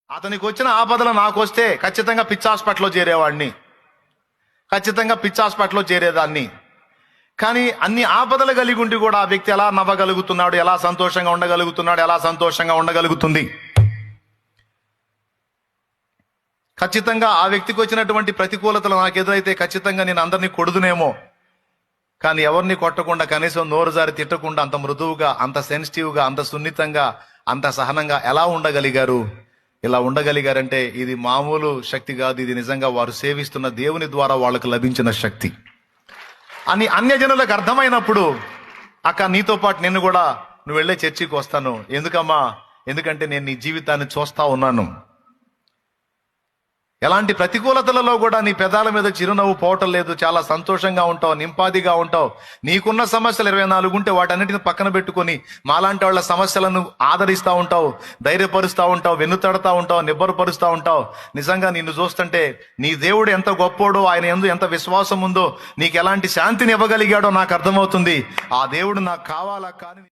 అతనికి వచ్చిన ఆపదలు నాకు వస్తే ఖచ్చితంగా పిచ్చి హాస్పిటల్లో చేరేవాడిని, ఖచ్చితంగా పిచ్చి హాస్పిటల్లో చేరేదాన్ని. కానీ అన్ని ఆపదలు కలిగి ఉండి కూడా ఆ వ్యక్తి ఎలా నవ్వగలుగుతున్నాడు, ఎలా సంతోషంగా ఉండగలుగుతున్నాడు, ఎలా సంతోషంగా ఉండగలుగుతుంది? ఖచ్చితంగా ఆ వ్యక్తికి వచ్చినటువంటి ప్రతికూలతలు నాకు ఎదురైతే ఖచ్చితంగా నేను అందరినీ కొడుదునేమో, కానీ ఎవరిని కొట్టకుండా, కనీసం నోరు జారి తిట్టకుండా, అంత మృదువుగా, అంత సెన్సిటివ్గా, అంత సున్నితంగా, అంత సహనంగా ఎలా ఉండగలిగారు? ఇలా ఉండగలిగారంటే ఇది మామూలు శక్తి కాదు, ఇది నిజంగా వారు సేవిస్తున్న దేవుని ద్వారా వాళ్ళకు లభించిన శక్తి అని అన్యజనులకు అర్థమైనప్పుడు, అక్క నీతో పాటు నిన్ను కూడా, నువ్వు వెళ్ళే చర్చికి వస్తాను. ఎందుకమ్మా? ఎందుకంటే నేను నీ జీవితాన్ని చూస్తా ఉన్నాను. ఎలాంటి ప్రతికూలతలలో కూడా నీ పెదాల మీద చిరునవ్వు పోవటం లేదు, చాలా సంతోషంగా ఉంటావు, నింపాదిగా ఉంటావు. నీకున్న సమస్యలు 24 ఉంటే వాటన్నిటిని పక్కన పెట్టుకొని మాలాంటి వాళ్ళ సమస్యలను ఆదరిస్తూ ఉంటావు, ధైర్యపరుస్తూ ఉంటావు, వెన్నుతడతా ఉంటావు, నిబ్బరపరుస్తూ ఉంటావు. నిజంగా నిన్ను చూస్తుంటే నీ దేవుడు ఎంత గొప్పోడో, ఆయన యందు ఎంత విశ్వాసం ఉందో, నీకు ఎలాంటి శాంతిని ఇవ్వగలిగాడో నాకు అర్థమవుతుంది. ఆ దేవుడు నాకు కావాలా కానీ